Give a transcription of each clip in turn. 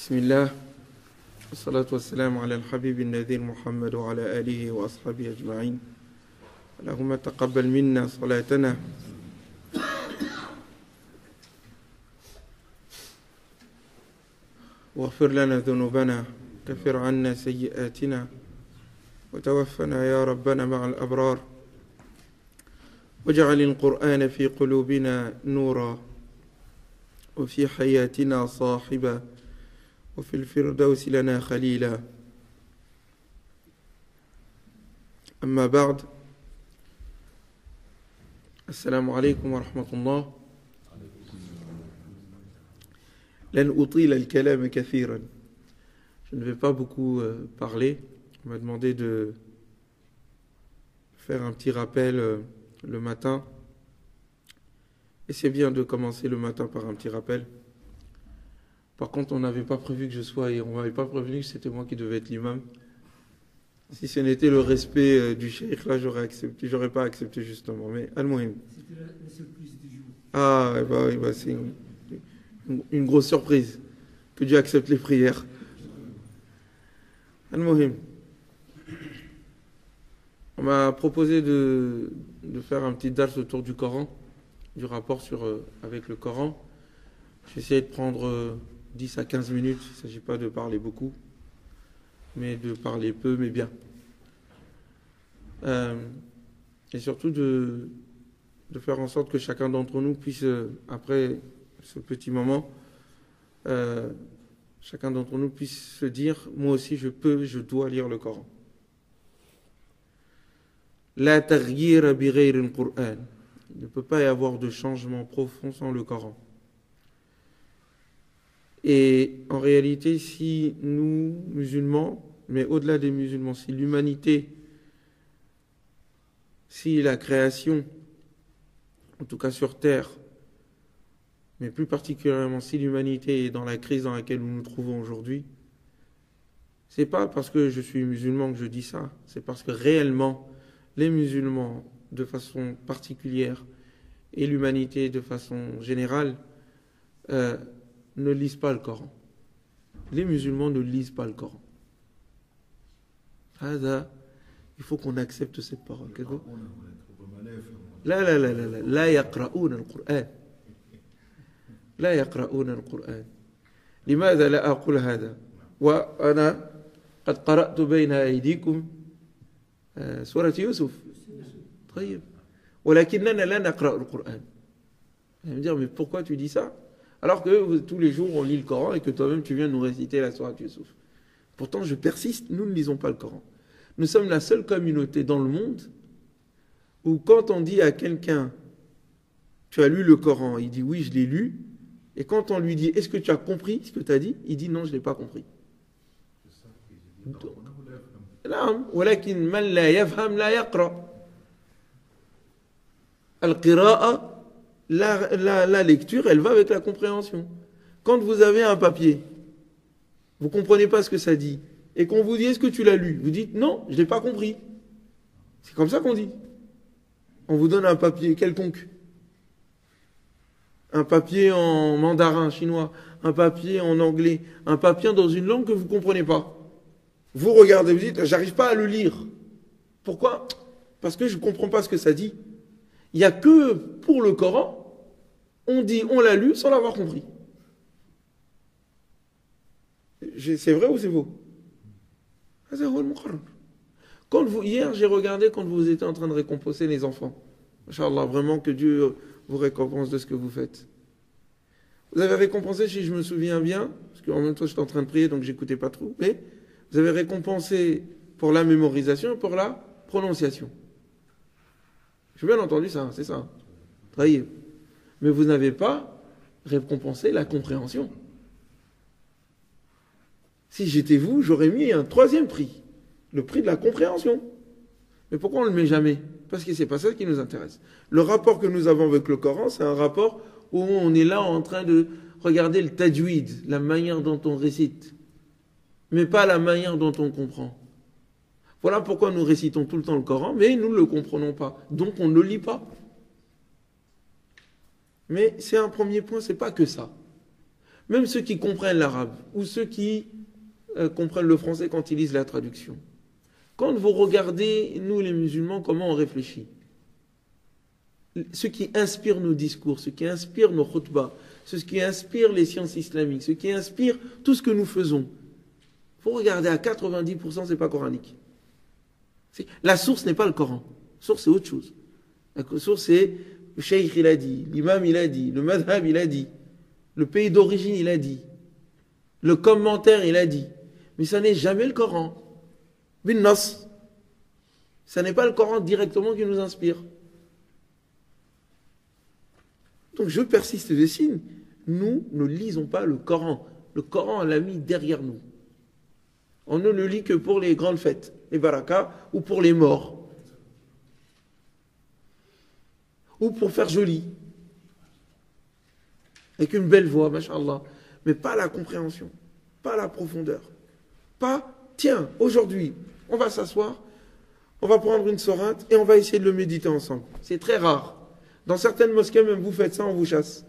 بسم الله والصلاة والسلام على الحبيب النذير محمد وعلى آله وأصحابه أجمعين. اللهم تقبل منا صلاتنا واغفر لنا ذنوبنا كفر عنا سيئاتنا وتوفنا يا ربنا مع الأبرار واجعل القرآن في قلوبنا نورا وفي حياتنا صاحبا وفي الفردوس لنا خليلا. أما بعد، السلام عليكم ورحمة الله. لن أطيل الكلام كثيرا. Je ne vais pas beaucoup parler. On m'a demandé de faire un petit rappel le matin. Et c'est bien de commencer le matin par un petit rappel. Par contre, on n'avait pas prévu que je sois, et on m'avait pas prévenu que c'était moi qui devais être l'imam. Si ce n'était le respect du cheikh, là, j'aurais pas accepté justement. Mais al-muhim. C'était la surprise du jour. Ah, c'est une grosse surprise que Dieu accepte les prières. Al-muhim. On m'a proposé de faire un petit dars autour du Coran, du rapport avec le Coran. J'ai essayé de prendre 10 à 15 minutes. Il ne s'agit pas de parler beaucoup, mais de parler peu, mais bien. Et surtout de faire en sorte que chacun d'entre nous puisse, après ce petit moment, chacun d'entre nous puisse se dire, moi aussi je dois lire le Coran. La taghyira bi ghayri al-Qur'an. Il ne peut pas y avoir de changement profond sans le Coran. Et en réalité, si nous, musulmans, mais au-delà des musulmans, si l'humanité, si la création, en tout cas sur Terre, mais plus particulièrement si l'humanité est dans la crise dans laquelle nous nous trouvons aujourd'hui, c'est pas parce que je suis musulman que je dis ça, c'est parce que réellement, les musulmans, de façon particulière, et l'humanité de façon générale, ne lisent pas le Coran. Les musulmans ne lisent pas le Coran. Il faut qu'on accepte cette parole. La yaqra'ouna al-Qur'an. La yaqra'ouna al-Qur'an. لماذا لا أقول هذا وأنا قد قرأت بين أيديكم سورة يوسف. طيب ولكننا لا نقرأ القرآن. Vous allez me dire, mais pourquoi tu dis ça? Alors que tous les jours on lit le Coran et que toi-même tu viens nous réciter la sourate Yusuf. Pourtant je persiste, nous ne lisons pas le Coran. Nous sommes la seule communauté dans le monde où quand on dit à quelqu'un tu as lu le Coran, il dit oui je l'ai lu, et quand on lui dit est-ce que tu as compris ce que tu as dit, il dit non je ne l'ai pas compris. ولكن من لا يفهم لا يقرأ. القراءة La lecture, elle va avec la compréhension. Quand vous avez un papier, vous ne comprenez pas ce que ça dit, et qu'on vous dit est-ce que tu l'as lu, vous dites non, je ne l'ai pas compris. C'est comme ça qu'on dit. On vous donne un papier quelconque. Un papier en mandarin chinois, un papier en anglais, un papier dans une langue que vous ne comprenez pas. Vous regardez, vous dites j'arrive pas à le lire. Pourquoi? Parce que je ne comprends pas ce que ça dit. Il n'y a que pour le Coran, on dit, on l'a lu sans l'avoir compris. C'est vrai ou c'est faux? Hier, j'ai regardé quand vous étiez en train de récompenser les enfants. Inch'Allah, vraiment que Dieu vous récompense de ce que vous faites. Vous avez récompensé, si je me souviens bien, parce qu'en même temps j'étais en train de prier, donc j'écoutais pas trop, mais vous avez récompensé pour la mémorisation et pour la prononciation. J'ai bien entendu ça, c'est ça. Travaillez. Mais vous n'avez pas récompensé la compréhension. Si j'étais vous, j'aurais mis un troisième prix. Le prix de la compréhension. Mais pourquoi on ne le met jamais? Parce que c'est pas ça qui nous intéresse. Le rapport que nous avons avec le Coran, c'est un rapport où on est là en train de regarder le tajwid, la manière dont on récite. Mais pas la manière dont on comprend. Voilà pourquoi nous récitons tout le temps le Coran, mais nous ne le comprenons pas. Donc on ne le lit pas. Mais c'est un premier point, c'est pas que ça. Même ceux qui comprennent l'arabe, ou ceux qui comprennent le français quand ils lisent la traduction. Quand vous regardez, nous les musulmans, comment on réfléchit. Ce qui inspire nos discours, ce qui inspire nos khutbahs, ce qui inspire les sciences islamiques, ce qui inspire tout ce que nous faisons. Vous regardez, à 90%, c'est pas coranique. La source n'est pas le Coran. La source, c'est autre chose. La source, c'est le cheikh, il a dit, l'imam, il a dit, le madhab, il a dit, le pays d'origine, il a dit, le commentaire, il a dit. Mais ça n'est jamais le Coran. Bin Nas. Ça n'est pas le Coran directement qui nous inspire. Donc je persiste et je signe. Nous ne lisons pas le Coran. Le Coran, on l'a mis derrière nous. On ne le lit que pour les grandes fêtes, les barakas, ou pour les morts. Ou pour faire joli. Avec une belle voix, masha'Allah. Mais pas la compréhension, pas la profondeur. Pas, tiens, aujourd'hui, on va s'asseoir, on va prendre une sourate et on va essayer de le méditer ensemble. C'est très rare. Dans certaines mosquées, même vous faites ça, on vous chasse.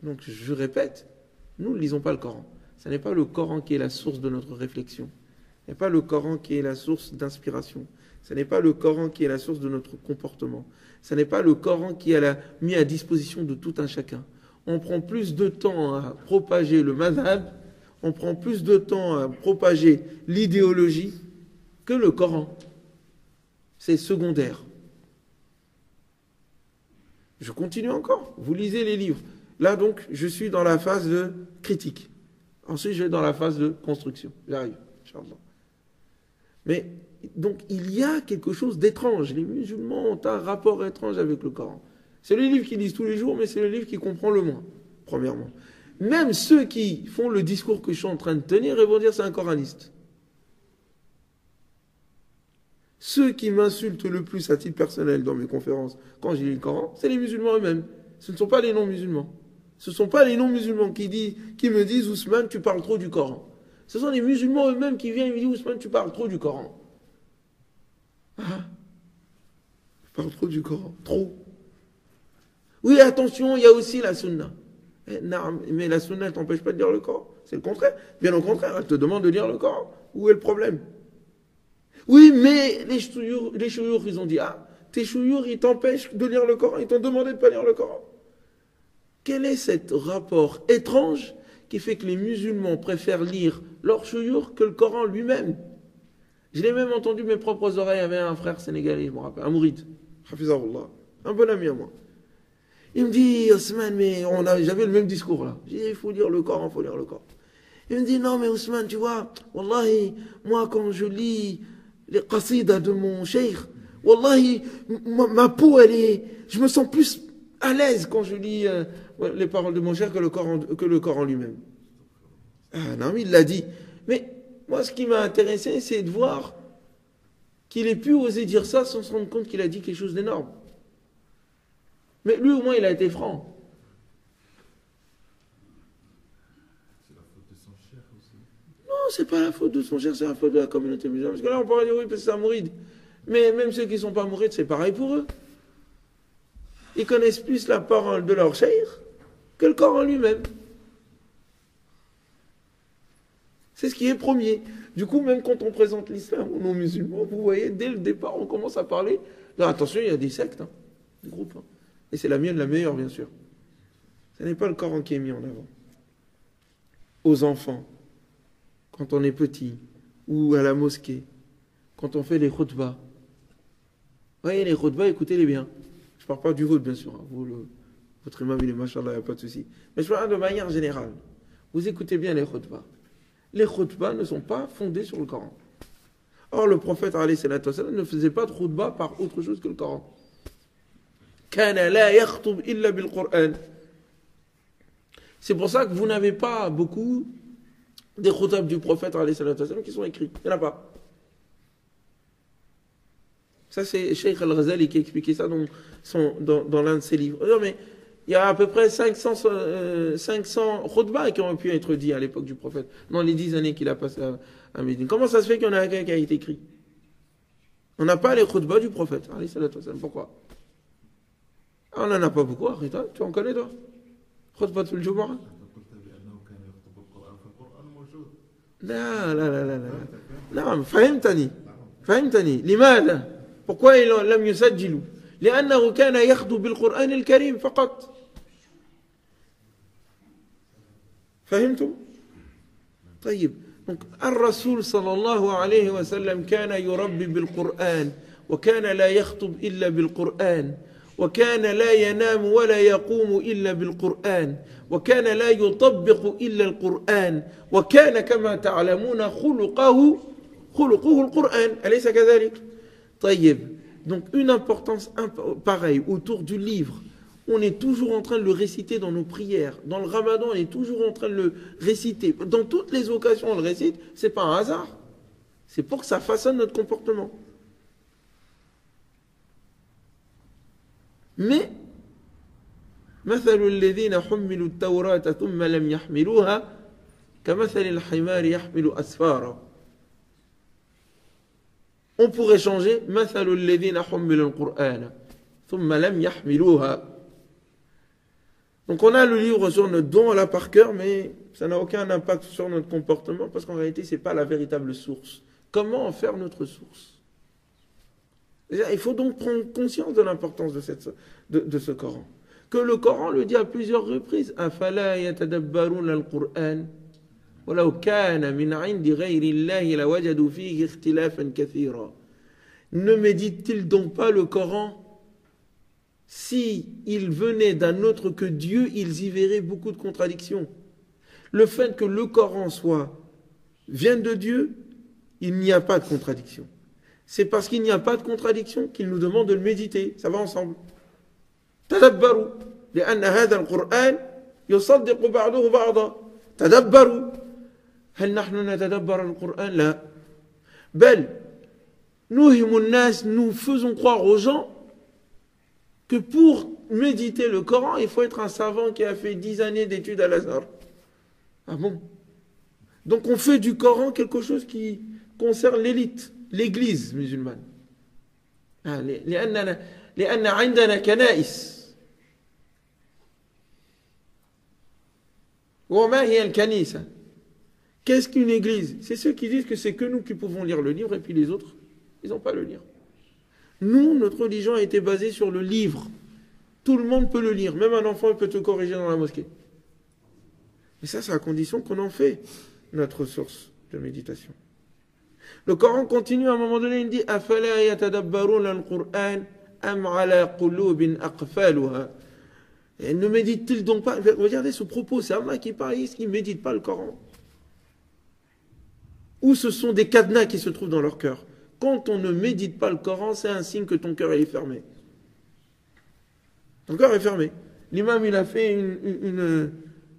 Donc je répète, nous ne lisons pas le Coran. Ce n'est pas le Coran qui est la source de notre réflexion. Ce n'est pas le Coran qui est la source d'inspiration. Ce n'est pas le Coran qui est la source de notre comportement. Ce n'est pas le Coran qui est mis à disposition de tout un chacun. On prend plus de temps à propager le madhab, on prend plus de temps à propager l'idéologie que le Coran. C'est secondaire. Je continue encore. Vous lisez les livres. Là, donc, je suis dans la phase de critique. Ensuite, je vais dans la phase de construction. J'arrive, Inch'Allah. Mais, donc, il y a quelque chose d'étrange. Les musulmans ont un rapport étrange avec le Coran. C'est le livre qu'ils lisent tous les jours, mais c'est le livre qu'ils comprennent le moins, premièrement. Même ceux qui font le discours que je suis en train de tenir, ils vont dire c'est un coraniste. Ceux qui m'insultent le plus à titre personnel dans mes conférences, quand j'ai lu le Coran, c'est les musulmans eux-mêmes. Ce ne sont pas les non-musulmans. Ce ne sont pas les non-musulmans qui me disent « Ousmane, tu parles trop du Coran ». Ce sont les musulmans eux-mêmes qui viennent et me disent « Ousmane, tu parles trop du Coran ». Ah, je parle trop du Coran, trop. Oui, attention, il y a aussi la sunna. Mais la sunna ne t'empêche pas de lire le Coran. C'est le contraire. Bien au contraire, elle te demande de lire le Coran. Où est le problème? Oui, mais les chouyours, ils ont dit, ah, tes chouyours, ils t'empêchent de lire le Coran, ils t'ont demandé de ne pas lire le Coran. Quel est ce rapport étrange qui fait que les musulmans préfèrent lire leur chouyours que le Coran lui-même? Je l'ai même entendu de mes propres oreilles. Il y avait un frère sénégalais, je me rappelle, un mouride, Hafizahullah, un bon ami à moi. Il me dit, Ousmane, mais j'avais le même discours là. J'ai dit, il faut lire le Coran, il faut lire le Coran. Il me dit, non, mais Ousmane, tu vois, wallahi, moi, quand je lis les qasidas de mon cheikh, wallahi, ma peau, je me sens plus à l'aise quand je lis les paroles de mon cheikh que le Coran lui-même. Ah non, mais il l'a dit. Mais moi, ce qui m'a intéressé, c'est de voir qu'il ait pu oser dire ça sans se rendre compte qu'il a dit quelque chose d'énorme. Mais lui, au moins, il a été franc. C'est la faute de son cheikh aussi. Non, c'est pas la faute de son cheikh, c'est la faute de la communauté musulmane. Parce que là, on pourrait dire oui, parce que c'est un mouride. Mais même ceux qui ne sont pas mourides, c'est pareil pour eux. Ils connaissent plus la parole de leur cheikh que le Coran lui-même. C'est ce qui est premier. Du coup, même quand on présente l'islam aux non-musulmans, vous voyez, dès le départ, on commence à parler. Là, attention, il y a des sectes, des groupes. Et c'est la mienne la meilleure, bien sûr. Ce n'est pas le Coran qui est mis en avant. Aux enfants, quand on est petit, ou à la mosquée, quand on fait les khutbahs. Vous voyez, les khutbahs, écoutez-les bien. Je ne parle pas du vôtre, bien sûr. Votre imam, il est machallah, il n'y a pas de souci. Mais je parle de manière générale. Vous écoutez bien les khutbahs. Les khutbahs ne sont pas fondés sur le Coran. Or, le prophète, alayhi salatu wassalam, ne faisait pas de khutbah par autre chose que le Coran. C'est pour ça que vous n'avez pas beaucoup des khutab du prophète qui sont écrits. Il n'y en a pas. Ça, c'est Cheikh Al-Ghazali qui a expliqué ça dans l'un de ses livres. Non, mais il y a à peu près 500 khutbahs qui ont pu être dits à l'époque du prophète, dans les 10 années qu'il a passé à Médine. Comment ça se fait qu'il y en a un qui a été écrit? On n'a pas les khutbahs du prophète. Pourquoi? On n'en a pas beaucoup, Arrête, tu en connais toi? Khutbatul Jumu'ah? أنت قلت بأنه كان يخطب القرآن فالقرآن موجود. لا لا لا لا لا. نعم فهمتني لماذا؟ pourquoi ils لم يسجلوا؟ لأنه كان يخطب بالقرآن الكريم فقط. فهمتم؟ طيب donc الرسول صلى الله عليه وسلم كان يربي بالقرآن وكان لا يخطب إلا بالقرآن وكان لا ينام ولا يقوم إلا بالقرآن وكان لا يطبق إلا القرآن وكان كما تعلمون خلقه القرآن أليس كذلك؟ طيب donc une importance pareille autour du livre. On est toujours en train de le réciter dans nos prières. Dans le ramadan, on est toujours en train de le réciter. Dans toutes les occasions, on le récite. C'est pas un hasard. C'est pour que ça façonne notre comportement. Mais, مثل الذين حملوا التوراة ثم لم يحملوها كمثل الحمار يحمل أسفارا. On pourrait changer مثل الذين حملوا القرآن ثم لم يحملوها. Donc on a le livre sur notre dos, on l'a par cœur, mais ça n'a aucun impact sur notre comportement parce qu'en réalité, ce n'est pas la véritable source. Comment en faire notre source? Il faut donc prendre conscience de l'importance de ce Coran. Que le Coran le dit à plusieurs reprises. أَفَلَا يَتَدَبَّرُونَ الْقُرْآنَ وَلَوْ كَانَ مِنْ عِنْدِ غَيْرِ اللَّهِ لَوَجَدُوا فِيهِ اخْتِلَافًا كَثِيرًا. Ne médite-t-il donc pas le Coran? Si il venait d'un autre que Dieu, ils y verraient beaucoup de contradictions. Le fait que le Coran vienne de Dieu, il n'y a pas de contradiction. C'est parce qu'il n'y a pas de contradiction qu'il nous demande de le méditer. Ça va ensemble. تدبروا لأن هذا القرآن يصدق بعضه بعضا. تدبروا. هل نحن نتدبر القرآن؟ لا. بل نوهم الناس, nous faisons croire aux gens que pour méditer le Coran, il faut être un savant qui a fait 10 années d'études à l'Azhar. Ah bon? Donc on fait du Coran quelque chose qui concerne l'élite, l'église musulmane. لأن عندنا كنائس. وما هي الكنيسة? Qu'est-ce qu'une église? C'est ceux qui disent que c'est que nous qui pouvons lire le livre et puis les autres, ils n'ont pas à le lire. Nous, notre religion a été basée sur le livre. Tout le monde peut le lire. Même un enfant peut te corriger dans la mosquée. Mais ça, c'est à condition qu'on en fait notre source de méditation. Le Coran continue à un moment donné, il dit أَفَلَا يَتَدَبَّرُونَ الْقُرْآنَ أَمْ عَلَى قُلُوبٍ أَقْفَالُهَا. Et ne médite-t-il donc pas? Regardez ce propos, c'est Allah qui parle, il ne médite pas le Coran. Ou ce sont des cadenas qui se trouvent dans leur cœur. Quand on ne médite pas le Coran, c'est un signe que ton cœur est fermé. Ton cœur est fermé. L'imam, il a fait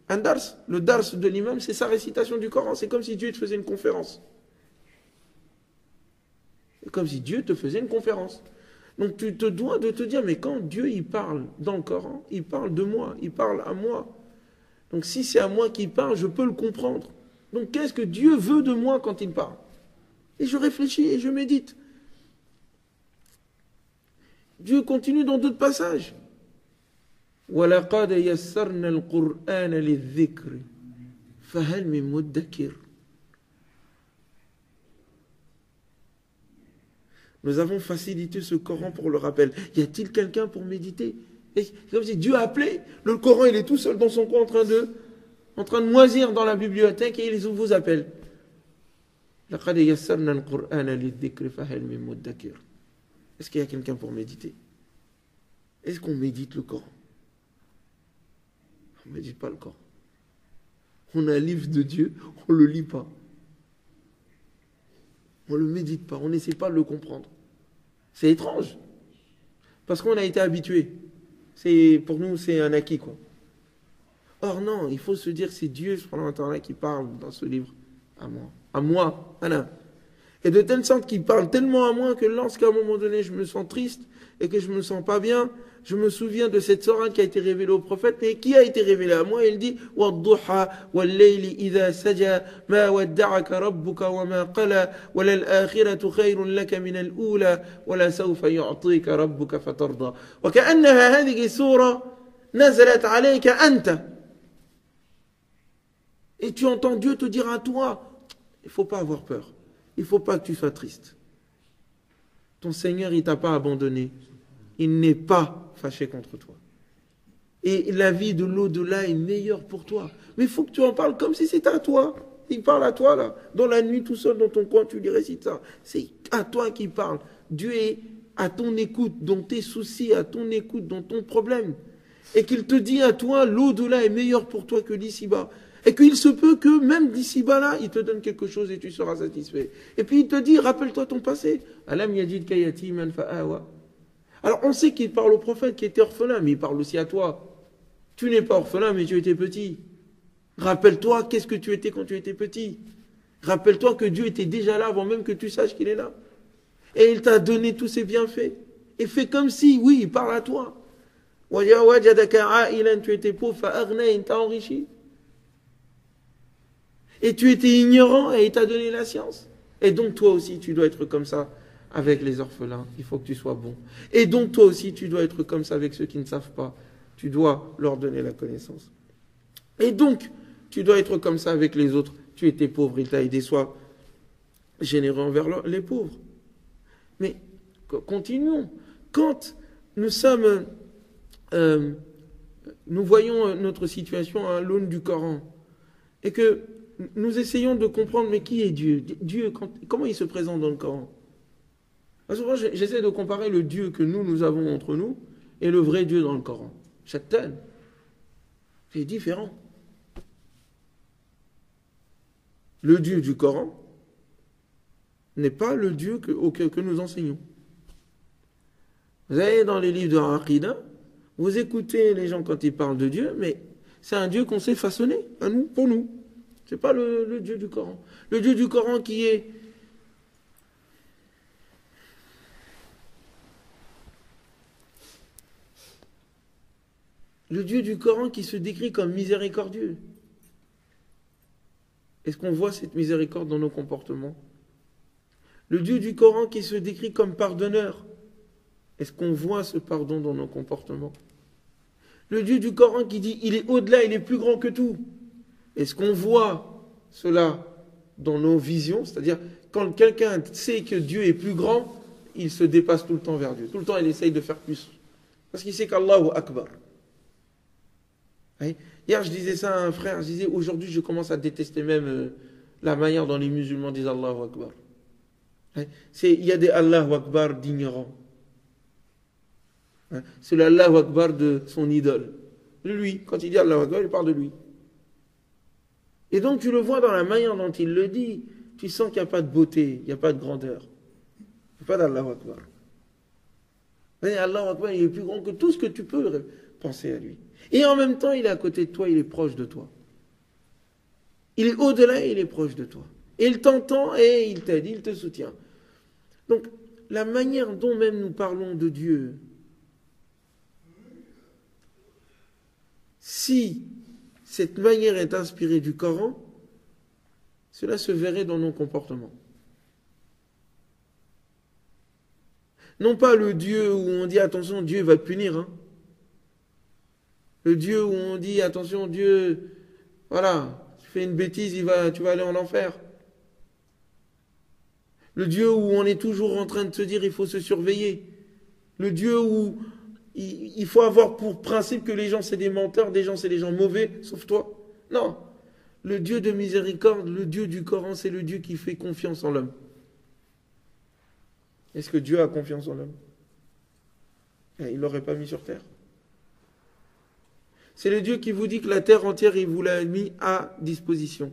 un dars. Le dars de l'imam, c'est sa récitation du Coran. C'est comme si Dieu te faisait une conférence. C'est comme si Dieu te faisait une conférence. Donc tu te dois de te dire, mais quand Dieu il parle dans le Coran, il parle de moi, il parle à moi. Donc si c'est à moi qu'il parle, je peux le comprendre. Donc qu'est-ce que Dieu veut de moi quand il parle? Et je réfléchis et je médite. Dieu continue dans d'autres passages. وَلَقَدْ يَسَّرْنَا الْقُرْآنَ لِلذِّكْرِ فَهَلْ مِن مُدَّكِرٍ. Nous avons facilité ce Coran pour le rappel. Y a-t-il quelqu'un pour méditer? C'est comme si Dieu a appelé. Le Coran, il est tout seul dans son coin en train de moisir dans la bibliothèque et il vous appelle. لَقَدْ يَسَّرْنَا الْقُرْآنَ لِلذِّكْرِ فَهَلْ مِن مُدَّكِرٍ. Est-ce qu'il y a quelqu'un pour méditer? Est-ce qu'on médite le Coran? On ne médite pas le Coran. On a un livre de Dieu, on ne le lit pas. On ne le médite pas, on n'essaie pas de le comprendre. C'est étrange. Parce qu'on a été habitué. Pour nous, c'est un acquis, quoi. Or non, il faut se dire que c'est Dieu, subhanahu wa ta'ala, qui parle dans ce livre à moi. À moi, Anna. Et de telle sorte qu'il parle tellement à moi que lorsqu'à un moment donné je me sens triste, et que je me sens pas bien, je me souviens de cette sourate qui a été révélée au prophète, et qui a été révélée à moi. Il dit وَالضُّحَى وَاللَّيْلِ إِذَا سَجَى مَا وَدَّعَكَ رَبُّكَ وَمَا قَلَى وَلَلْآخِرَةُ خَيْرٌ لَكَ مِنَ الْأُولَى وَلَسَوْفَ يُعْطِيكَ رَبُّكَ فَتَرْضَى. وكأنها هذه السورة نزلت عليك أنت. Et tu entends Dieu te dire à toi, il ne faut pas avoir peur, il ne faut pas que tu sois triste. Ton Seigneur, il ne t'a pas abandonné, il n'est pas fâché contre toi. Et la vie de l'au-delà est meilleure pour toi. Mais il faut que tu en parles comme si c'était à toi. Il parle à toi là, dans la nuit tout seul dans ton coin, tu lui récites ça. C'est à toi qu'il parle. Dieu est à ton écoute, dans tes soucis, à ton écoute, dans ton problème. Et qu'il te dit à toi, l'au-delà est meilleur pour toi que d'ici-bas. Et qu'il se peut que même d'ici-bas là, il te donne quelque chose et tu seras satisfait. Et puis il te dit, rappelle-toi ton passé. Alam yajidka yatiman fa'awa. Alors on sait qu'il parle au prophète qui était orphelin, mais il parle aussi à toi. Tu n'es pas orphelin, mais tu étais petit. Rappelle-toi qu'est-ce que tu étais quand tu étais petit. Rappelle-toi que Dieu était déjà là avant même que tu saches qu'il est là. Et il t'a donné tous ses bienfaits. Et fais comme si, oui, il parle à toi. Tu étais pauvre, il t'a enrichi. Et tu étais ignorant et il t'a donné la science. Et donc toi aussi, tu dois être comme ça avec les orphelins. Il faut que tu sois bon. Et donc toi aussi, tu dois être comme ça avec ceux qui ne savent pas. Tu dois leur donner la connaissance. Et donc, tu dois être comme ça avec les autres. Tu étais pauvre, il t'a aidé, sois généreux envers les pauvres. Mais continuons. Quand nous sommes, nous voyons notre situation à l'aune du Coran et que nous essayons de comprendre, mais qui est Dieu? Dieu, comment il se présente dans le Coran? Souvent, j'essaie de comparer le Dieu que nous avons entre nous et le vrai Dieu dans le Coran. Shaitan. C'est différent. Le Dieu du Coran n'est pas le Dieu que nous enseignons. Vous allez dans les livres de Aqida, vous écoutez les gens quand ils parlent de Dieu, mais c'est un Dieu qu'on s'est façonné à nous, pour nous. C'est pas le Dieu du Coran. Le Dieu du Coran qui est le Dieu du Coran qui se décrit comme miséricordieux. Est-ce qu'on voit cette miséricorde dans nos comportements? Le Dieu du Coran qui se décrit comme pardonneur. Est-ce qu'on voit ce pardon dans nos comportements? Le Dieu du Coran qui dit il est au-delà, il est plus grand que tout. Est-ce qu'on voit cela dans nos visions? C'est-à-dire, quand quelqu'un sait que Dieu est plus grand, il se dépasse tout le temps vers Dieu. Tout le temps, il essaye de faire plus. Parce qu'il sait qu'Allahu Akbar. Hier, je disais ça à un frère, je disais, aujourd'hui, je commence à détester même la manière dont les musulmans disent Allahu Akbar. Il y a des Allahu Akbar d'ignorants. C'est l'Allahu Akbar de son idole. Lui, quand il dit Allahu Akbar, il parle de lui. Et donc, tu le vois dans la manière dont il le dit, tu sens qu'il n'y a pas de beauté, il n'y a pas de grandeur. Il n'y a pas d'Allahu Akbar. Allahu Akbar, il est plus grand que tout ce que tu peux penser à lui. Et en même temps, il est à côté de toi, il est proche de toi. Il est au-delà et il est proche de toi. Et il t'entend et il t'aide, il te soutient. Donc, la manière dont même nous parlons de Dieu, si cette manière est inspirée du Coran, cela se verrait dans nos comportements. Non pas le Dieu où on dit attention, Dieu va te punir. Hein. Le Dieu où on dit attention, Dieu, voilà, tu fais une bêtise, tu vas aller en enfer. Le Dieu où on est toujours en train de se dire il faut se surveiller. Le Dieu où il faut avoir pour principe que les gens c'est des menteurs, des gens c'est des gens mauvais, sauf toi. Non. Le Dieu de miséricorde, le Dieu du Coran, c'est le Dieu qui fait confiance en l'homme. Est-ce que Dieu a confiance en l'homme? Il ne l'aurait pas mis sur terre. C'est le Dieu qui vous dit que la terre entière, il vous l'a mis à disposition.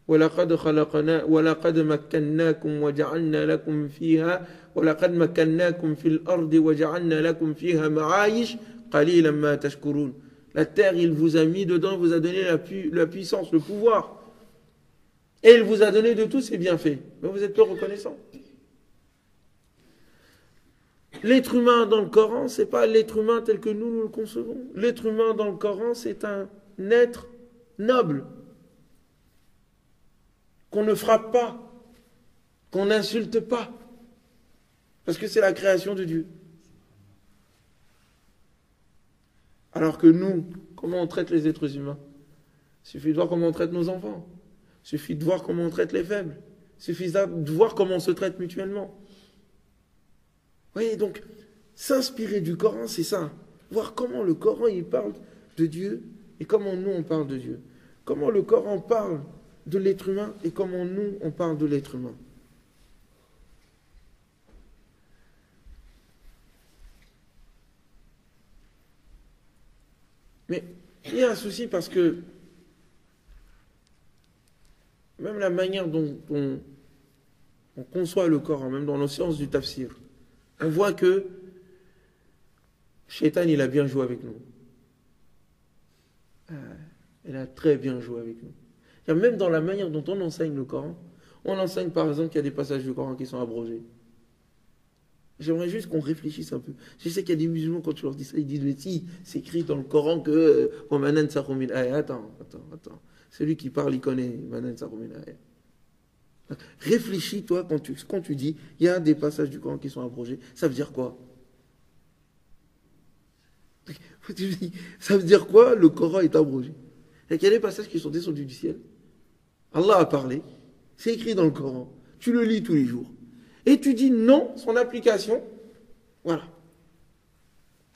وَلَقَدْ خَلَقْنَا وَلَقَدْ مَكَّنَّاكُمْ وَجَعَلْنَا لَكُمْ فِيهَا وَلَقَدْ مَكَّنَّاكُمْ فِي الْأَرْضِ وَجَعَلْنَا لَكُمْ فِيهَا مَعَايِشْ قَلِيلًا مَا تَشْكُرُونَ. La terre, il vous a mis dedans, vous a donné la puissance, le pouvoir. Et il vous a donné de tous ses bienfaits. Mais vous êtes peu reconnaissant. L'être humain dans le Coran, c'est pas l'être humain tel que nous le concevons. L'être humain dans le Coran, c'est un être noble, qu'on ne frappe pas, qu'on n'insulte pas, parce que c'est la création de Dieu. Alors que nous, comment on traite les êtres humains? Il suffit de voir comment on traite nos enfants. Il suffit de voir comment on traite les faibles. Il suffit de voir comment on se traite mutuellement. Vous voyez, donc, s'inspirer du Coran, c'est ça. Voir comment le Coran, il parle de Dieu et comment nous, on parle de Dieu. Comment le Coran parle de l'être humain et comment nous, on parle de l'être humain. Mais il y a un souci parce que même la manière dont on conçoit le Coran, même dans nos sciences du tafsir, on voit que Shaitan, il a bien joué avec nous. Il a très bien joué avec nous. Même dans la manière dont on enseigne le Coran, on enseigne par exemple qu'il y a des passages du Coran qui sont abrogés. J'aimerais juste qu'on réfléchisse un peu. Je sais qu'il y a des musulmans, quand tu leur dis ça, ils disent, mais si, c'est écrit dans le Coran que... Attends. Celui qui parle, il connaît. Réfléchis, toi, quand tu dis, il y a des passages du Coran qui sont abrogés, ça veut dire quoi? Ça veut dire quoi, le Coran est abrogé? Il y a des passages qui sont descendus du ciel. Allah a parlé. C'est écrit dans le Coran. Tu le lis tous les jours. Et tu dis non, son application, voilà.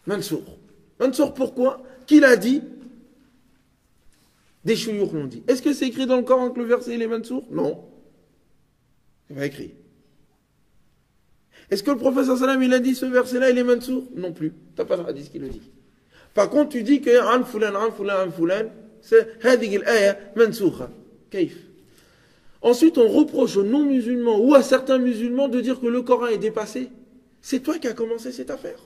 Mansour. Mansour, pourquoi? Qui l'a dit? Des chouyours l'ont dit. Est-ce que c'est écrit dans le Coran que le verset il est Mansour? Non. C'est pas écrit. Est-ce que le prophète sallam il a dit ce verset-là il est Mansour? Non plus. T'as pas de hadith qui le dit. Par contre, tu dis que an fulan, c'est hadig al-aya mansoukha. Kaif? Ensuite, on reproche aux non-musulmans ou à certains musulmans de dire que le Coran est dépassé. C'est toi qui as commencé cette affaire.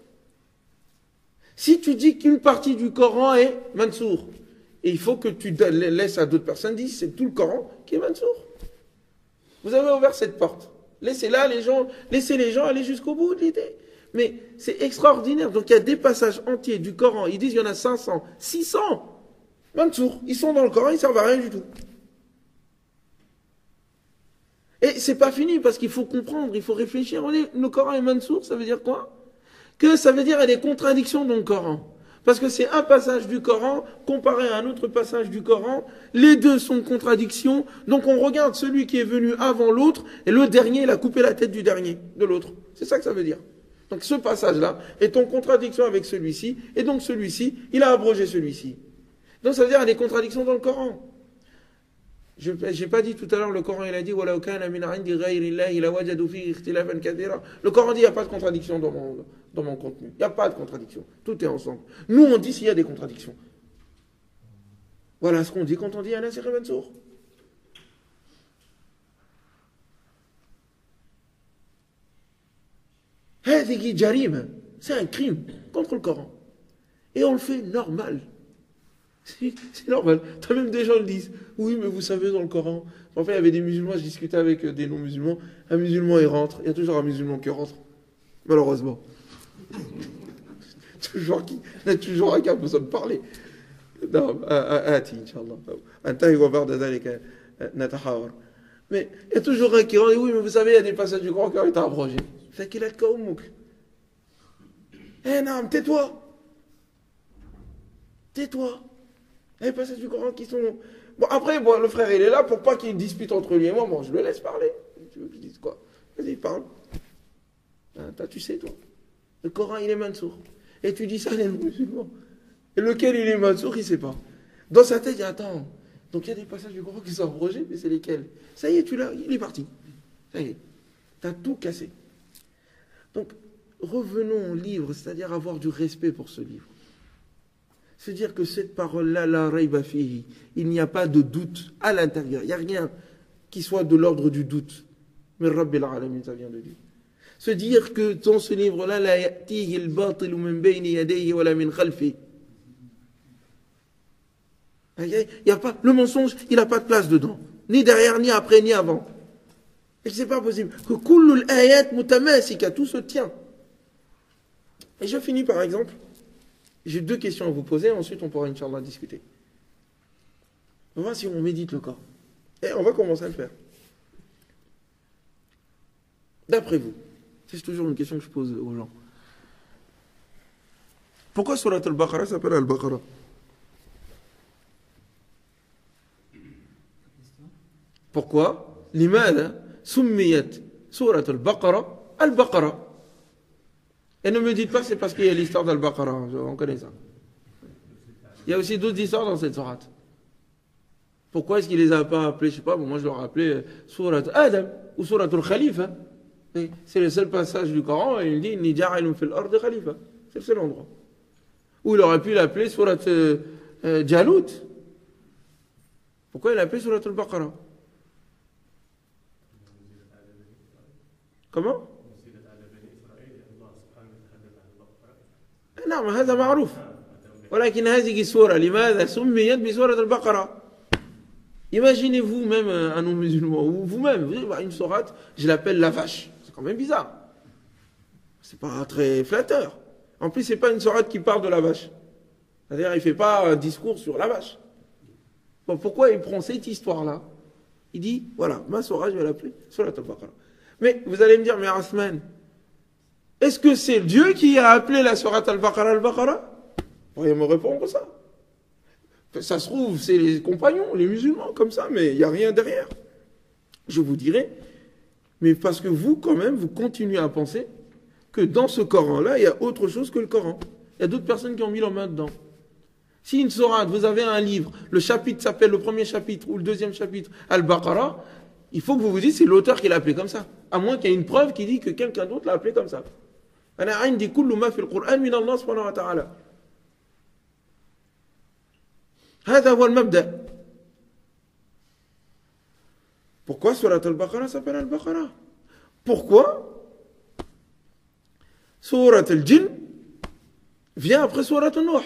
Si tu dis qu'une partie du Coran est Mansour, et il faut que tu laisses à d'autres personnes dire c'est tout le Coran qui est Mansour. Vous avez ouvert cette porte. Laissez les gens aller jusqu'au bout de l'idée. Mais c'est extraordinaire. Donc il y a des passages entiers du Coran. Ils disent il y en a 500, 600. Mansour. Ils sont dans le Coran, ils ne servent à rien du tout. Et c'est pas fini parce qu'il faut comprendre, il faut réfléchir. Le Coran est Mansour, ça veut dire quoi? Que ça veut dire qu'il y a des contradictions dans le Coran. Parce que c'est un passage du Coran comparé à un autre passage du Coran. Les deux sont contradictions. Donc on regarde celui qui est venu avant l'autre et le dernier, il a coupé la tête du dernier, de l'autre. C'est ça que ça veut dire. Donc ce passage-là est en contradiction avec celui-ci. Et donc celui-ci, il a abrogé celui-ci. Donc ça veut dire qu'il y a des contradictions dans le Coran. Je n'ai pas dit tout à l'heure, le Coran il a dit le Coran dit il n'y a pas de contradiction dans mon contenu. Il n'y a pas de contradiction. Tout est ensemble. Nous on dit s'il y a des contradictions. Voilà ce qu'on dit quand on dit Ana Siré Mansour. C'est un crime contre le Coran. Et on le fait normal. C'est normal. T'as même des gens qui disent oui, mais vous savez, dans le Coran. Enfin, il y avait des musulmans, je discutais avec des non-musulmans. Un musulman, il rentre. Il y a toujours un musulman qui rentre. Malheureusement. Il y a toujours un qui a besoin de parler. Non, mais il y a toujours un qui rentre. Oui, mais vous savez, il y a des passages du Coran qui ont été abrogés. Fait qu'il a de kaoumouk. Eh non, tais-toi. Tais-toi. Il y a des passages du Coran qui sont... Bon, après, le frère, il est là pour pas qu'il y ait une dispute entre lui et moi. Bon, je le laisse parler. Tu veux que je dise quoi? Vas-y, parle. Tu sais, toi. Le Coran, il est Mansour. Et tu dis ça, il est musulman. Et lequel il est Mansour, il ne sait pas. Dans sa tête, il dit, attends. Donc, il y a des passages du Coran qui sont abrogés, mais c'est lesquels? Ça y est, tu l'as, il est parti. Ça y est. Tu as tout cassé. Donc, revenons au livre, c'est-à-dire avoir du respect pour ce livre. Se dire que cette parole-là, la rayba fihi, il n'y a pas de doute à l'intérieur. Il n'y a rien qui soit de l'ordre du doute. Mais Rabbil Alamin, ça vient de Dieu. Se dire que dans ce livre-là, la ya'tihi al-batilu min bayni yadayhi wa la min khalfi. Le mensonge, il n'a pas de place dedans. Ni derrière, ni après, ni avant. Et c'est pas possible. Que kullul ayat mutamasika, tout se tient. Et je finis par exemple, j'ai 2 questions à vous poser, ensuite on pourra Inch'Allah discuter. On va voir si on médite le Coran. Et on va commencer à le faire. D'après vous, c'est toujours une question que je pose aux gens. Pourquoi Surat al-Baqarah s'appelle al-Baqarah? Pourquoi? لماذا سميت سورة البقرة البقرة? Et ne me dites pas que c'est parce qu'il y a l'histoire d'Al-Baqarah, on connaît ça. Il y a aussi d'autres histoires dans cette sourate. Pourquoi est-ce qu'il les a pas appelés, je sais pas, bon, moi je leur ai appelé Surat Adam ou Surat al-Khalifa. C'est le seul passage du Coran et il dit Inni ja'ilun fil ardi khalifa. C'est le seul endroit. Ou il aurait pu l'appeler Surat Jalut. Pourquoi il l'a appelé Surat al-Baqarah? Comment? نعم هذا معروف ولكن هذه السورة لماذا سميت بسورة البقرة؟ Imaginez-vous même un non-musulman ou vous-même, vous dites, une sourate, je l'appelle la vache. C'est quand même bizarre. C'est pas très flatteur. En plus, c'est pas une sourate qui parle de la vache. C'est-à-dire, il fait pas un discours sur la vache. Bon, pourquoi il prend cette histoire-là? Il dit, voilà, ma sourate, je vais l'appeler Surat al-Baqarah. Mais vous allez me dire, mais Asman, est-ce que c'est Dieu qui a appelé la Surat al-Baqarah al-Baqarah? Vous pourriez me répondre ça. Ça se trouve, c'est les compagnons, les musulmans, comme ça, mais il n'y a rien derrière. Je vous dirai, mais parce que vous, quand même, vous continuez à penser que dans ce Coran-là, il y a autre chose que le Coran. Il y a d'autres personnes qui ont mis leurs mains dedans. Si une sourate, vous avez un livre, le chapitre s'appelle le premier chapitre ou le deuxième chapitre, Al-Baqarah, il faut que vous vous dites c'est l'auteur qui l'a appelé comme ça. À moins qu'il y ait une preuve qui dit que quelqu'un d'autre l'a appelé comme ça. أنا عندي كل ما في القرآن من الله سبحانه وتعالى. هذا هو المبدأ. Pourquoi Surat al-Baqarah s'appelle al-Baqarah? Pourquoi Surat al-Jinn vient après Surat al-Nuh?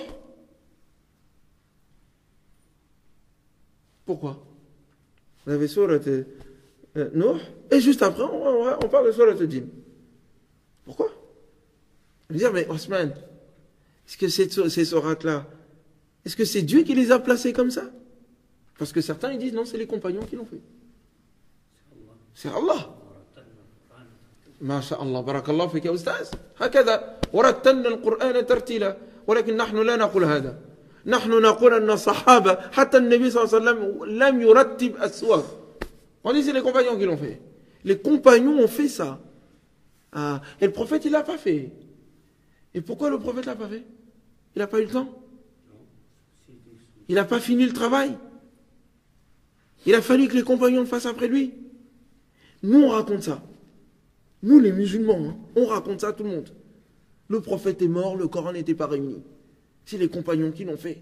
Pourquoi? Vous avez Surat Nuh et juste après on parle de Surat al-Jinn. Pourquoi? Je veux dire, mais Osman, est-ce que ces sourates-là, est-ce que c'est Dieu qui les a placées comme ça? Parce que certains ils disent non, c'est les compagnons qui l'ont fait. C'est Allah. ما شاء الله بارك الله فيك يا أستاذ هكذا ورتلنا القرآن ترتيلا ولكن نحن لا نقول هذا نحن نقول أن الصحابة حتى النبي صلى الله عليه وسلم لم يرتب السور. On dit c'est les compagnons qui l'ont fait. Les compagnons ont fait ça. Ah, et le prophète il l'a pas fait. Et pourquoi le prophète l'a pas fait? Il n'a pas eu le temps. Il n'a pas fini le travail. Il a fallu que les compagnons le fassent après lui. Nous on raconte ça. Nous les musulmans, hein, on raconte ça à tout le monde. Le prophète est mort, le Coran n'était pas réuni. C'est les compagnons qui l'ont fait.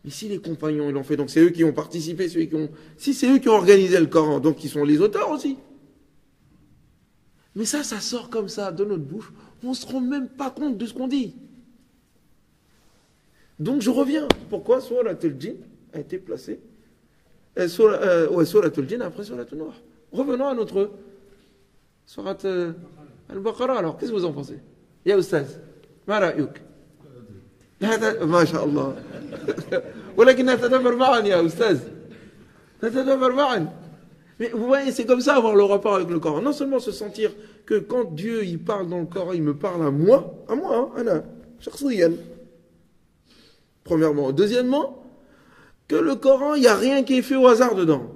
Mais si les compagnons l'ont fait, donc c'est eux qui ont participé, si c'est eux qui ont organisé le Coran, donc ils sont les auteurs aussi. Mais ça sort comme ça de notre bouche, on ne se rend même pas compte de ce qu'on dit. Donc je reviens. Pourquoi Surat al-Jinn a été placée Surat al-Jinn après Surat al-Nuh. Revenons à notre Surat al-Baqarah. Alors, qu'est-ce que vous en pensez? Ya Ustaz, ma ra'yuk? ما شاء الله ولكن نتدبر معا يا أستاذ نتدبر معا. Mais vous voyez, c'est comme ça avoir le rapport avec le Coran. Non seulement se sentir que quand Dieu il parle dans le Coran, il me parle à moi, أنا شخصيا. Premièrement. Deuxièmement, que le Coran, il n'y a rien qui est fait au hasard dedans.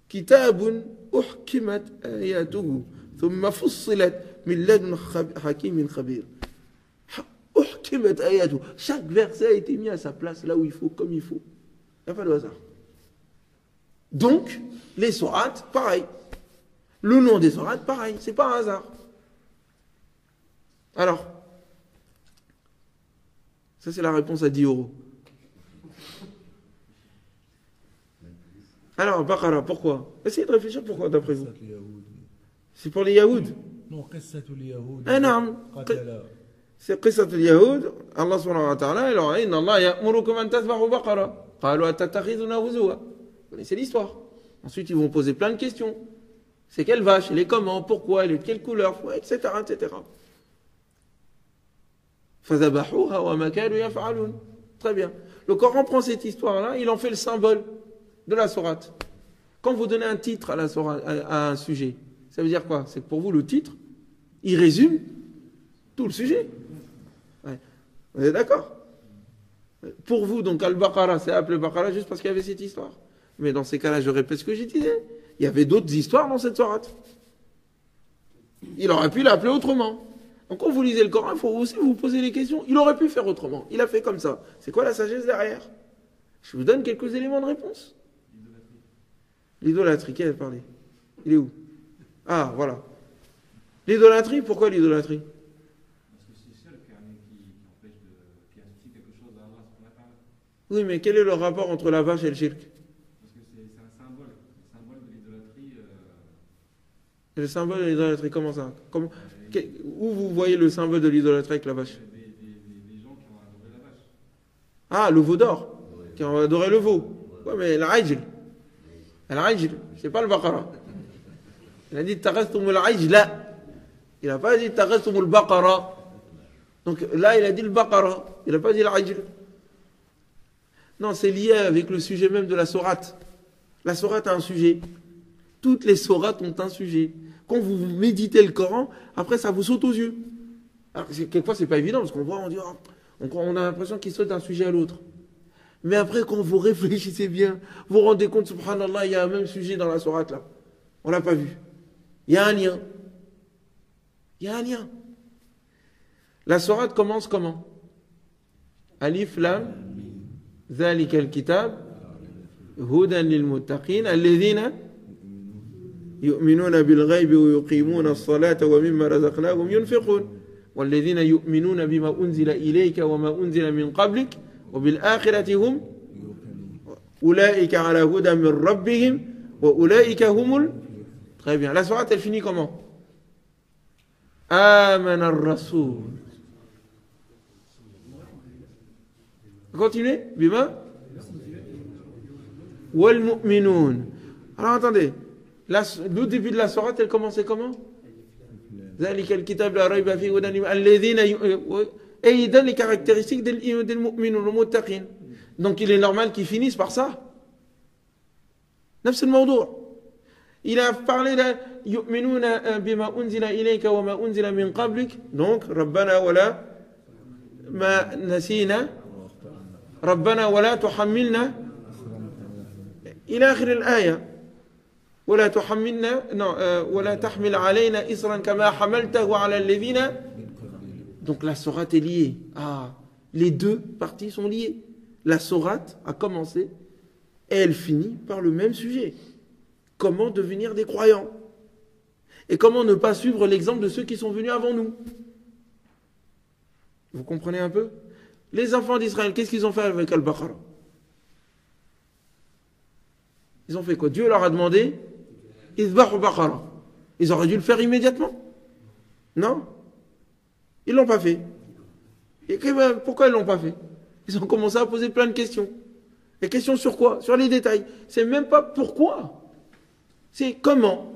كتاب أحكمت آياته ثم فصلت من لدن حكيم خبير. أحكمت آياته. Chaque verset a été mis à sa place, là où il faut, comme il faut. Il n'y a pas de hasard. Donc, les sourates, pareil. Le nom des sourates, pareil. C'est pas un hasard. Alors, ça c'est la réponse à 10 €. Alors, Baqarah, pourquoi? Essayez de réfléchir pourquoi, d'après vous. C'est pour les Yahoud. Non, قصة اليهود. نعم. C'est قصة اليهود. Allah subhanahu wa ta'ala, il leur a dit إن الله يأمركم أن تذبحوا بقرة. قالوا أتتخذنا هزوا. Vous connaissez l'histoire. Ensuite, ils vont poser plein de questions. C'est quelle vache? Elle est comment? Pourquoi? Elle est de quelle couleur? Etc., etc. فَذَبَحُوهَا وَمَا كَانُوا يَفْعَلُونَ. Très bien. Le Coran prend cette histoire-là, il en fait le symbole de la sourate. Quand vous donnez un titre à la sourate, à un sujet, ça veut dire quoi? C'est que pour vous, le titre, il résume tout le sujet. Ouais. Vous êtes d'accord? Pour vous, donc, Al-Baqarah, c'est appelé Baqarah juste parce qu'il y avait cette histoire. Mais dans ces cas-là, je répète ce que j'ai dit. Il y avait d'autres histoires dans cette sourate. Il aurait pu l'appeler autrement. Donc, quand vous lisez le Coran, il faut aussi vous poser les questions. Il aurait pu faire autrement. Il a fait comme ça. C'est quoi la sagesse derrière? Je vous donne quelques éléments de réponse. L'idolâtrie, qui a parlé? Il est où? Ah, voilà. L'idolâtrie, pourquoi l'idolâtrie? Parce que c'est seul qui empêche qui associe quelque chose à Allah, subhanahu wa ta'ala. Oui, mais quel est le rapport entre la vache et le shirk? Parce que c'est un symbole. Le symbole de l'idolâtrie. Le symbole de l'idolâtrie, comment ça? Où vous voyez le symbole de l'idolâtrie avec la vache? Des gens qui ont adoré la vache. Ah, le veau d'or, qui ont adoré le veau. Ouais, mais l'ajl. L'ajl, c'est pas le baqara. Il a dit taghastum al-ajla. Il n'a pas dit taghastum al-baqara. Donc là, il a dit le baqara. Il n'a pas dit l'ajl. Non, c'est lié avec le sujet même de la sourate. La sourate a un sujet. Toutes les sourates ont un sujet. Quand vous méditez le Coran, après ça vous saute aux yeux. Alors, quelquefois, c'est pas évident parce qu'on voit, on dit, on a l'impression qu'il saute d'un sujet à l'autre. Mais après, quand vous réfléchissez bien, vous vous rendez compte, subhanallah, il y a un même sujet dans la sourate là. On l'a pas vu. Il y a un lien. Il y a un lien. La sourate commence comment? Alif Lam ذلك الكتاب هدى للمتقين الذين يؤمنون بالغيب ويقيمون الصلاة ومما رزقناهم ينفقون والذين يؤمنون بما أنزل إليك وما أنزل من قبلك وبالآخرة هم أولئك على هدى من ربهم وأولئك هم Très bien. La sourate, elle finit comment? آمن الرسول. Continuez. Bima والمؤمنون. Alors attendez. Le début de la sourate, elle commençait comment? ذلك الكتاب لا ريب فيه هدى الذين et il donne les caractéristiques des mu'minun, des muttaqin. Donc il est normal qu'ils finissent par ça. نفس الموضوع. Il a parlé de يؤمنون بما أنزل إليك وما أنزل من قبلك. Donc ربنا ولا ما نسينا ربنا ولا تحملنا إلى آخر الآية. ولا تحملنا ولا تحمل علينا إصرا كما حملته على الذين. Donc la sourate est liée. Ah, les deux parties sont liées. La sourate a commencé et elle finit par le même sujet. Comment devenir des croyants? Et comment ne pas suivre l'exemple de ceux qui sont venus avant nous? Vous comprenez un peu? Les enfants d'Israël, qu'est-ce qu'ils ont fait avec Al-Baqarah? Ils ont fait quoi? Dieu leur a demandé Izbahu Baqarah. Ils auraient dû le faire immédiatement. Non? Ils ne l'ont pas fait. Et pourquoi ils ne l'ont pas fait? Ils ont commencé à poser plein de questions. Les questions sur quoi? Sur les détails. C'est même pas pourquoi. C'est comment.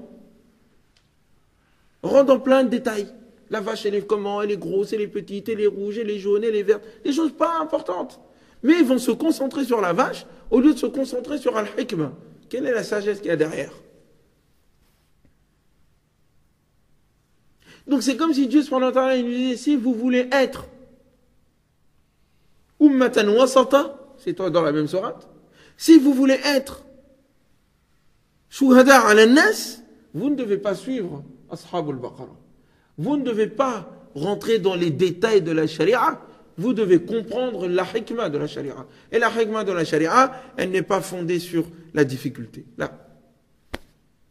Rentre dans plein de détails. La vache, elle est comment? Elle est grosse, elle est petite, elle est rouge, elle est jaune, elle est verte. Des choses pas importantes. Mais ils vont se concentrer sur la vache au lieu de se concentrer sur Al-Hikmah. Quelle est la sagesse qu'il y a derrière? Donc c'est comme si Dieu subhanahu wa ta'ala il nous disait, si vous voulez être ummatan wasata, c'est toi dans la même sourate, si vous voulez être shuhada ala nas, vous ne devez pas suivre Ashab al-Baqarah. Vous ne devez pas rentrer dans les détails de la sharia, vous devez comprendre la hikmah de la sharia. Et la hikmah de la sharia, elle n'est pas fondée sur la difficulté. Là.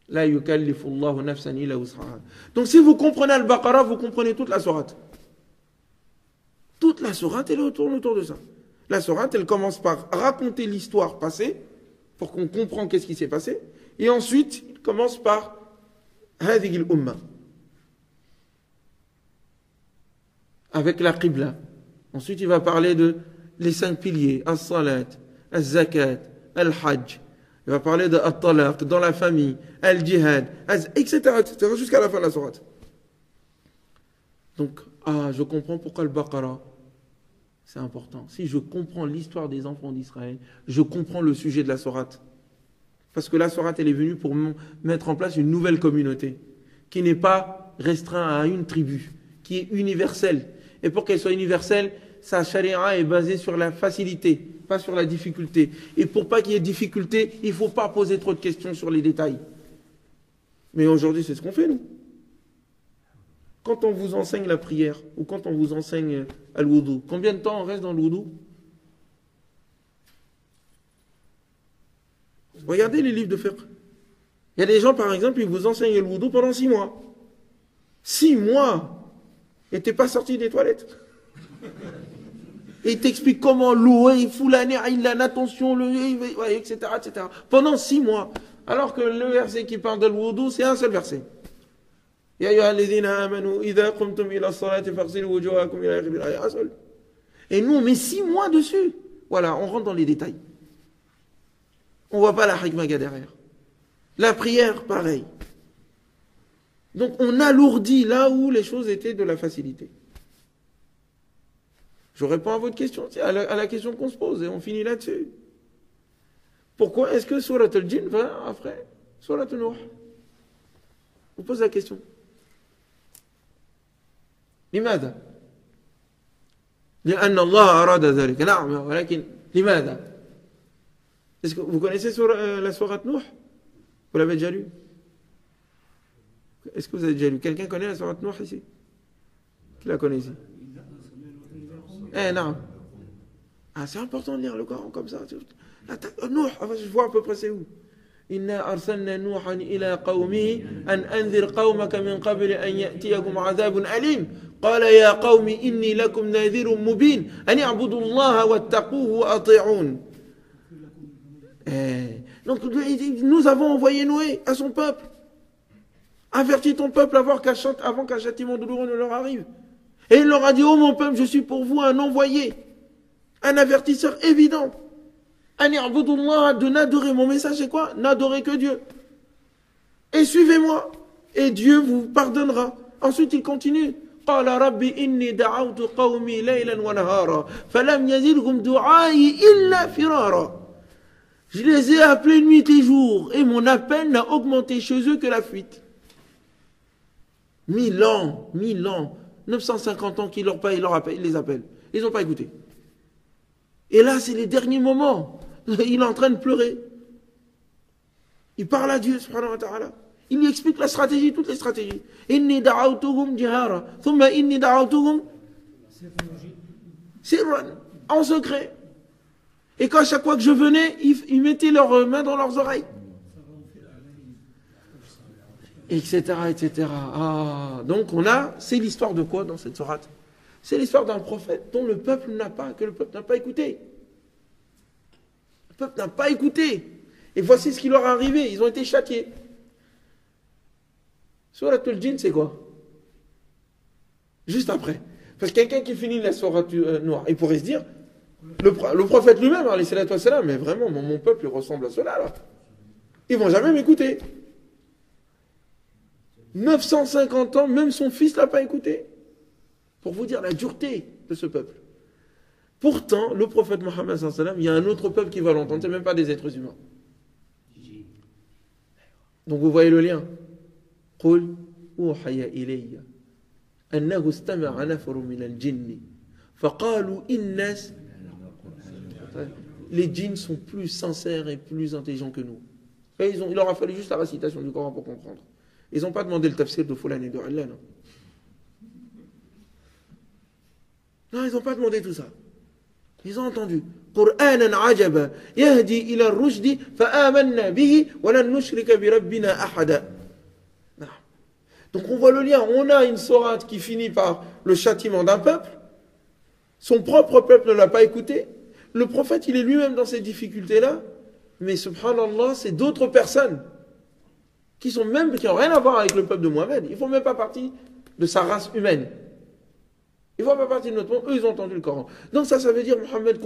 La yukallifu Allahu nafsan illa wus'aha. Donc si vous comprenez Al-Baqarah, vous comprenez toute la sourate. Toute la sourate, elle tourne autour de ça. La sourate, elle commence par raconter l'histoire passée, pour qu'on comprenne qu'est-ce qui s'est passé, et ensuite, il commence par Hadhihi al-Ummah. Avec la Qibla. Ensuite, il va parler de les 5 piliers, As-Salat, As-Zakat, Al-Hajj. Il va parler de At-Talaq, dans la famille, Al-Jihad, etc., etc., jusqu'à la fin de la sourate. Donc, je comprends pourquoi Al-Baqarah, C'est important. Si je comprends l'histoire des enfants d'Israël, je comprends le sujet de la sourate. Parce que la sourate, elle est venue pour mettre en place une nouvelle communauté qui n'est pas restreinte à une tribu, qui est universelle. Et pour qu'elle soit universelle, sa charia est basée sur la facilité, pas sur la difficulté. Et pour pas qu'il y ait de difficulté, il ne faut pas poser trop de questions sur les détails. Mais aujourd'hui, c'est ce qu'on fait, nous. Quand on vous enseigne la prière, ou quand on vous enseigne al-wudu, combien de temps on reste dans le wudu? Regardez les livres de fiqh. Il y a des gens, par exemple, ils vous enseignent le wudu pendant 6 mois. 6 mois! Et t'es pas sorti des toilettes. Et il t'explique comment l'eau, il fout l'attention, etc., etc. Pendant 6 mois. Alors que le verset qui parle de l'wudu, c'est un seul verset. Ya ayyuhalladhina amanu, idha qumtum ila as-salati faghsilu wujuhakum ila akhir al-aya. Et nous, on met 6 mois dessus. Voilà, on rentre dans les détails. On voit pas la hikmah derrière. La prière, pareil. Donc on alourdit là où les choses étaient de la facilité. Je réponds à votre question, à la question qu'on se pose, et on finit là-dessus. Pourquoi est-ce que Surat al-Jinn va après Surat al-Nuh? On pose la question. لماذا؟ لأن الله أراد ذلك. نعم ولكن لماذا؟ Est-ce que vous connaissez la Surat Nuh? Vous l'avez déjà lu? Est-ce que vous avez déjà lu? Quelqu'un connaît la Surat Nuh ici? Qui la connaît ici? Non. Ah, c'est important de lire le Coran comme ça. Nuh, je vois à peu près c'est où. إنا أرسلنا نوحا إلى قومه أن أنذر قومك من قبل أن يأتيكم عذاب أليم قال يا قوم إني لكم نذير مبين أن اعبدوا الله واتقوه وأطيعون. Donc nous avons envoyé Noé à son peuple. Avertis ton peuple avant qu'un châtiment douloureux ne leur arrive. Et il leur a dit, oh mon peuple, je suis pour vous un envoyé, un avertisseur évident. De n'adorer. Mon message c'est quoi? N'adorez que Dieu. Et suivez-moi. Et Dieu vous pardonnera. Ensuite il continue. قال ربي إني دعوت قومي ليلا ونهارا فلم يزدهم دعائي إلا فرارا. Je les ai appelés nuit et jour et mon appel n'a augmenté chez eux que la fuite. 1000 ans, 950 ans qu'il les appelle. Ils n'ont pas écouté. Et là, c'est les derniers moments. Il est en train de pleurer. Il parle à Dieu, subhanahu wa ta'ala. Il lui explique la stratégie, toutes les stratégies. Inni da'awtuhum jihara, thumma inni da'awtuhum sirran, en secret. Et quand à chaque fois que je venais, ils mettaient leurs mains dans leurs oreilles. Etc., etc. Ah, donc c'est l'histoire de quoi dans cette sourate? C'est l'histoire d'un prophète que le peuple n'a pas écouté. Le peuple n'a pas écouté. Et voici ce qui leur est arrivé. Ils ont été châtiés. Surat al-Jinn, c'est quoi? Juste après. Parce que quelqu'un qui finit la sourate noire, il pourrait se dire, le prophète lui-même, alayhi salatu wa salam, mais vraiment, mon peuple ressemble à cela, là. Ils vont jamais m'écouter. 950 ans, même son fils ne l'a pas écouté. Pour vous dire la dureté de ce peuple. Pourtant, le prophète Mohammed, il y a un autre peuple qui va l'entendre, ce n'est même pas des êtres humains. Donc vous voyez le lien. قُلْ أُوحِيَ إِلَيَّ أَنَّهُ اسْتَمَعَ نَفَرٌ مِنَ الْجِنِّ فَقَالُوا إِنَّا. Les djinns sont plus sincères et plus intelligents que nous. Et il leur a fallu juste la récitation du Coran pour comprendre. Ils n'ont pas demandé le tafsir de Fulan et de Allan. Non, ils n'ont pas demandé tout ça. Ils ont entendu. قُرْآنًا عَجَبًا يَهْدِي إِلَى الرُّشْدِ فَآمَنَّا بِهِ وَلَنْ نُشْرِكَ بِرَبِّنَا أَحَدًا. Donc on voit le lien. On a une sourate qui finit par le châtiment d'un peuple. Son propre peuple ne l'a pas écouté. Le prophète, il est lui-même dans ces difficultés-là. Mais subhanallah, c'est d'autres personnes qui n'ont rien à voir avec le peuple de Mohammed. Ils ne font même pas partie de sa race humaine. Ils ne font pas partie de notre monde. Eux, ils ont entendu le Coran. Donc ça veut dire, Mohammed,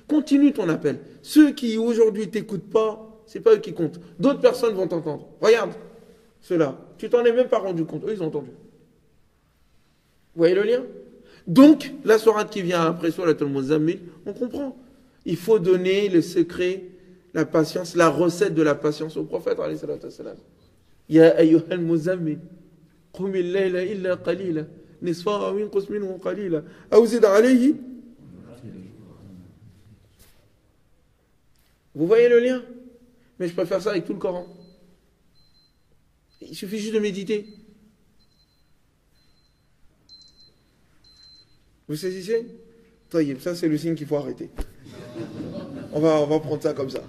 continue ton appel. Ceux qui aujourd'hui ne t'écoutent pas, ce n'est pas eux qui comptent. D'autres personnes vont t'entendre. Regarde ceux-là. Tu t'en es même pas rendu compte. Eux, ils ont entendu. Vous voyez le lien? Donc, la sourate qui vient après Sourate al-Muzammil, on comprend. Il faut donner le secret, la patience, la recette de la patience au prophète, alayhi salatu wassalam. Ya ayyuhal muzammil, qumil layla illa qalila, nisfahu aw inqus minhu qalila, aw zid alayhi. Vous voyez le lien? Mais je préfère ça avec tout le Coran. Il suffit juste de méditer. Vous saisissez? Taïeb, ça c'est le signe qu'il faut arrêter. On va prendre ça comme ça.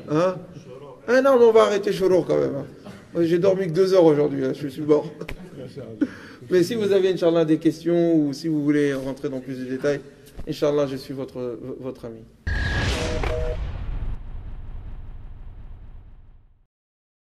Hein? Ah non, mais on va arrêter Chorour quand même. Hein. J'ai dormi que 2 heures aujourd'hui, hein, je suis mort. Mais si vous avez, Inch'Allah, des questions ou si vous voulez rentrer dans plus de détails, Inch'Allah, je suis votre ami.